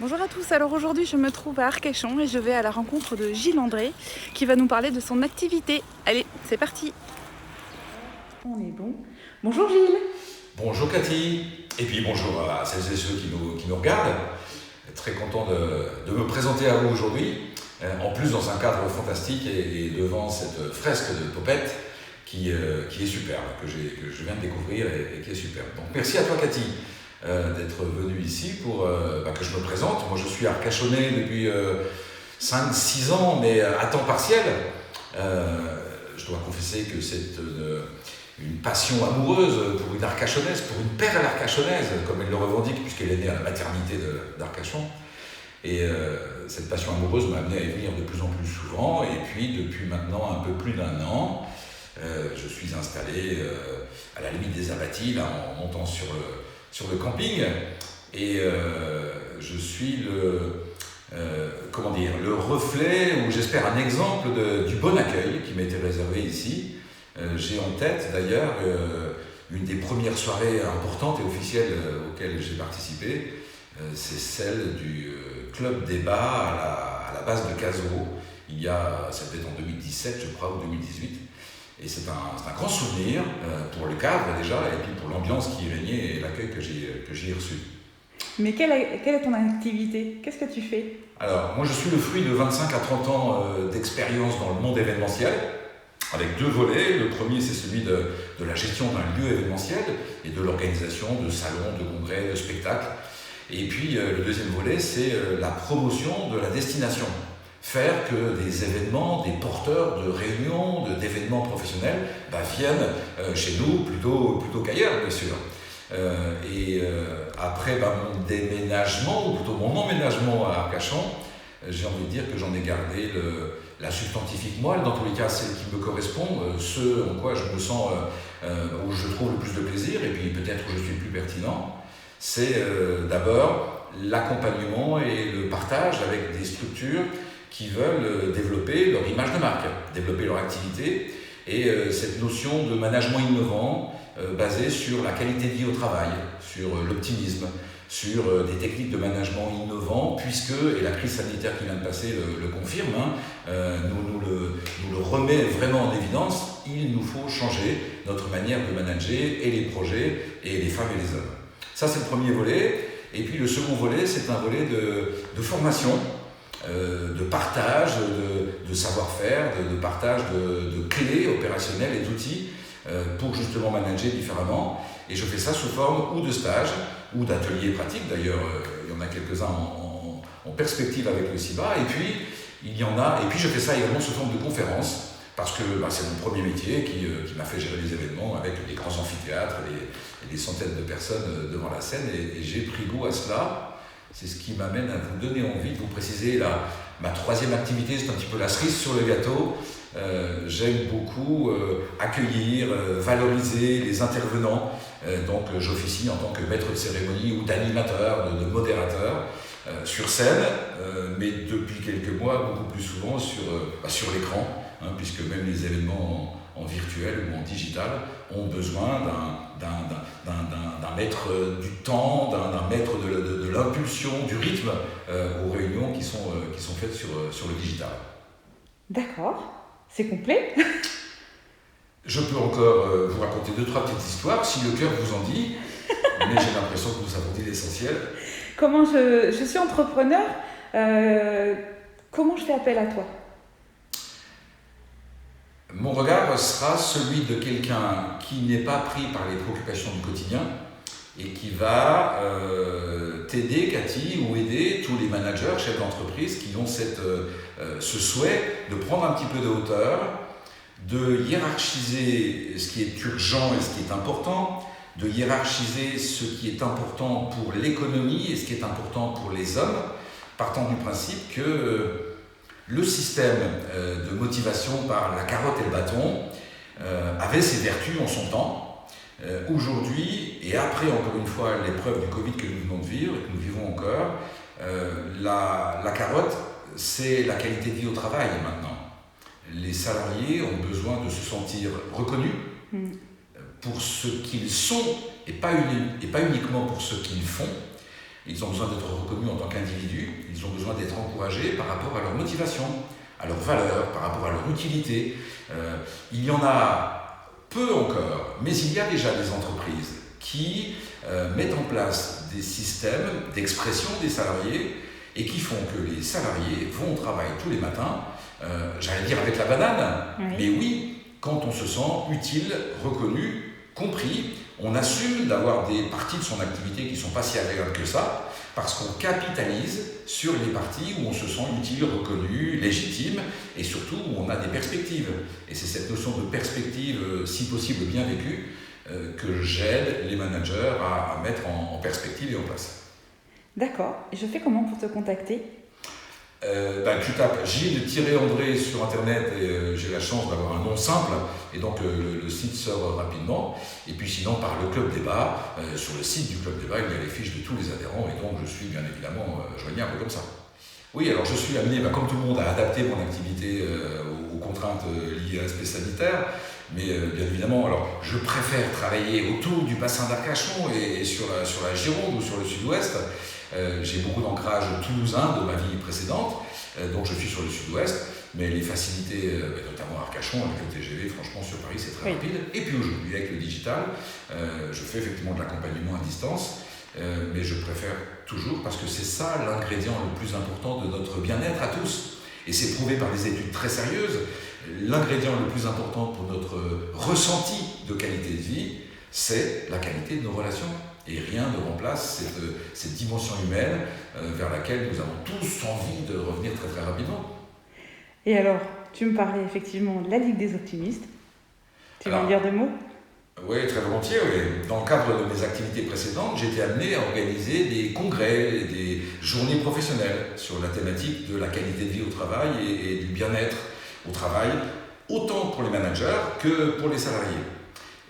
Bonjour à tous, alors aujourd'hui je me trouve à Arcachon et je vais à la rencontre de Gilles André qui va nous parler de son activité. Allez, c'est parti. On est bon. Bonjour Gilles. Bonjour Cathy, et puis bonjour à celles et ceux qui nous regardent. Très content de me présenter à vous aujourd'hui, en plus dans un cadre fantastique et devant cette fresque de Popette qui est superbe, que je viens de découvrir et qui est superbe. Donc merci à toi Cathy d'être venue ici pour que je me présente. Moi je suis arcachonnais depuis 5-6 ans, mais à temps partiel. Je dois confesser que c'est une passion amoureuse pour une arcachonnaise, pour une perle arcachonnaise, comme elle le revendique, puisqu'elle est née à la maternité d'Arcachon. Et cette passion amoureuse m'a amené à y venir de plus en plus souvent. Et puis, depuis maintenant un peu plus d'1 an, je suis installé à la limite des Abbatives, là, en montant sur le camping. Et je suis le reflet, ou j'espère un exemple du bon accueil qui m'a été réservé ici. J'ai en tête d'ailleurs une des premières soirées importantes et officielles auxquelles j'ai participé, c'est celle du club débat à la base de Cazaux. C'était en 2017 je crois, ou 2018. Et c'est un grand souvenir pour le cadre déjà, et puis pour l'ambiance qui y régnait et l'accueil que j'ai reçu. Mais quelle est ton activité? Qu'est-ce que tu fais? Alors moi je suis le fruit de 25 à 30 ans d'expérience dans le monde événementiel, avec 2 volets. Le premier, c'est celui de la gestion d'un lieu événementiel et de l'organisation de salons, de congrès, de spectacles. Et puis, le deuxième volet, c'est la promotion de la destination. Faire que des événements, des porteurs de réunions, d'événements professionnels viennent chez nous plutôt qu'ailleurs, bien sûr. Après mon déménagement, ou plutôt mon emménagement à Arcachon, j'ai envie de dire que j'en ai gardé la substantifique moelle, dans tous les cas celle qui me correspond, ce en quoi je me sens, où je trouve le plus de plaisir, et puis peut-être où je suis le plus pertinent, c'est d'abord l'accompagnement et le partage avec des structures qui veulent développer leur image de marque, développer leur activité, et cette notion de management innovant basé sur la qualité de vie au travail, sur l'optimisme, sur des techniques de management innovants, puisque, et la crise sanitaire qui vient de passer le confirme, nous le remet vraiment en évidence, il nous faut changer notre manière de manager et les projets et les femmes et les hommes. Ça, c'est le premier volet. Et puis le second volet, c'est un volet de formation, de partage, de savoir-faire, de partage de clés opérationnelles et d'outils pour justement manager différemment. Et je fais ça sous forme ou de stage ou d'ateliers pratiques. D'ailleurs, il y en a quelques-uns en perspective avec le CIBA. Et puis, je fais ça également sous forme de conférences, parce que c'est mon premier métier qui m'a fait gérer les événements avec des grands amphithéâtres et des centaines de personnes devant la scène. Et j'ai pris goût à cela. C'est ce qui m'amène à vous donner envie de vous préciser ma troisième activité, c'est un petit peu la cerise sur le gâteau. J'aime beaucoup accueillir, valoriser les intervenants. Donc j'officie en tant que maître de cérémonie ou d'animateur, de modérateur sur scène, mais depuis quelques mois, beaucoup plus souvent sur l'écran, puisque même les événements en virtuel ou en digital ont besoin d'un maître du temps, d'un maître de l'impulsion, du rythme aux réunions qui sont faites sur le digital. D'accord, c'est complet. Je peux encore vous raconter 2-3 petites histoires, si le cœur vous en dit, mais j'ai l'impression que nous avons dit l'essentiel. Comment je suis entrepreneur, comment je fais appel à toi? Mon regard sera celui de quelqu'un qui n'est pas pris par les préoccupations du quotidien et qui va t'aider, Cathy, ou aider tous les managers, chefs d'entreprise qui ont ce souhait de prendre un petit peu de hauteur, de hiérarchiser ce qui est urgent et ce qui est important, de hiérarchiser ce qui est important pour l'économie et ce qui est important pour les hommes, partant du principe que le système de motivation par la carotte et le bâton avait ses vertus en son temps. Aujourd'hui, et après encore une fois l'épreuve du Covid que nous venons de vivre et que nous vivons encore, la carotte, c'est la qualité de vie au travail maintenant. Les salariés ont besoin de se sentir reconnus pour ce qu'ils sont et pas uniquement pour ce qu'ils font. Ils ont besoin d'être reconnus en tant qu'individus, ils ont besoin d'être encouragés par rapport à leur motivation, à leurs valeurs, par rapport à leur utilité. Il y en a peu encore, mais il y a déjà des entreprises qui mettent en place des systèmes d'expression des salariés et qui font que les salariés vont au travail tous les matins, j'allais dire avec la banane, mais oui, quand on se sent utile, reconnu, compris, on assume d'avoir des parties de son activité qui ne sont pas si agréables que ça, parce qu'on capitalise sur les parties où on se sent utile, reconnu, légitime, et surtout où on a des perspectives. Et c'est cette notion de perspective, si possible bien vécue, que j'aide les managers à mettre en perspective et en place. D'accord. Et je fais comment pour te contacter ? Tu tapes Gilles-André sur internet et j'ai la chance d'avoir un nom simple et donc le site sort rapidement. Et puis sinon par le Club Débat, sur le site du Club Débat il y a les fiches de tous les adhérents et donc je suis bien évidemment joignable comme ça. Oui, alors je suis amené comme tout le monde à adapter mon activité aux contraintes liées à l'aspect sanitaire. Mais bien évidemment, alors je préfère travailler autour du bassin d'Arcachon et sur la Gironde ou sur le sud-ouest. J'ai beaucoup d'ancrage toulousain de ma vie précédente, donc je suis sur le sud-ouest, mais les facilités, notamment à Arcachon, avec le TGV, franchement sur Paris c'est très rapide. Et puis aujourd'hui avec le digital, je fais effectivement de l'accompagnement à distance, mais je préfère toujours parce que c'est ça l'ingrédient le plus important de notre bien-être à tous. Et c'est prouvé par des études très sérieuses. L'ingrédient le plus important pour notre ressenti de qualité de vie, c'est la qualité de nos relations. Et rien ne remplace cette dimension humaine vers laquelle nous avons tous envie de revenir très très rapidement. Et alors, tu me parlais effectivement de la Ligue des optimistes. Tu veux en dire deux mots ? Oui, très volontiers. Oui. Dans le cadre de mes activités précédentes, j'ai été amené à organiser des congrès, des journées professionnelles sur la thématique de la qualité de vie au travail et du bien-être au travail, autant pour les managers que pour les salariés.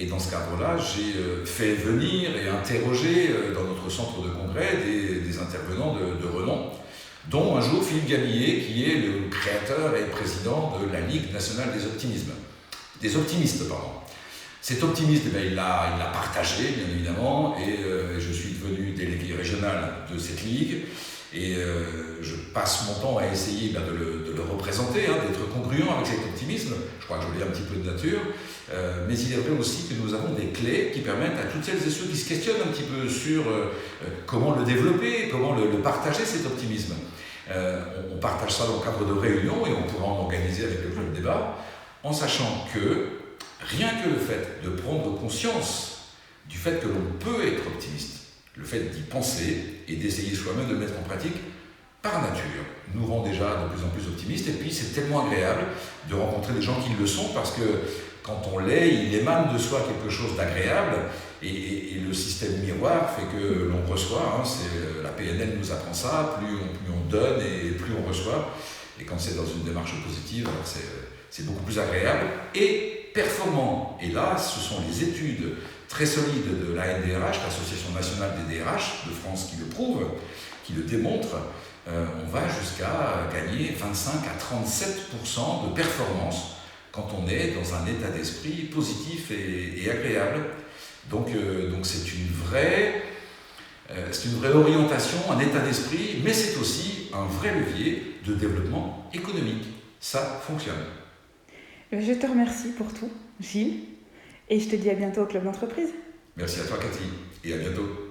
Et dans ce cadre-là, j'ai fait venir et interroger dans notre centre de congrès des intervenants de renom, dont un jour Philippe Gabillet, qui est le créateur et président de la Ligue nationale des optimistes. Cet optimisme, il l'a partagé, bien évidemment, et je suis devenu délégué régional de cette ligue. Et je passe mon temps à essayer de le représenter, d'être congruent avec cet optimisme. Je crois que je l'ai un petit peu de nature. Mais il est vrai aussi que nous avons des clés qui permettent à toutes celles et ceux qui se questionnent un petit peu sur comment le développer, comment le partager, cet optimisme. On partage ça dans le cadre de réunions et on pourra en organiser avec le Club Débat, en sachant que rien que le fait de prendre conscience du fait que l'on peut être optimiste, le fait d'y penser et d'essayer soi-même de le mettre en pratique, par nature, nous rend déjà de plus en plus optimistes. Et puis c'est tellement agréable de rencontrer des gens qui le sont parce que quand on l'est, il émane de soi quelque chose d'agréable et le système miroir fait que l'on reçoit. La PNL nous apprend ça, plus on donne et plus on reçoit. Et quand c'est dans une démarche positive, alors c'est beaucoup plus agréable et performant. Et là, ce sont les études très solides de la NDRH, l'Association nationale des DRH de France, qui le prouve, qui le démontre. On va jusqu'à gagner 25 à 37% de performance quand on est dans un état d'esprit positif et agréable. Donc c'est une vraie orientation, un état d'esprit, mais c'est aussi un vrai levier de développement économique. Ça fonctionne. Je te remercie pour tout, Gilles, et je te dis à bientôt au Club d'entreprise. Merci à toi, Cathy, et à bientôt.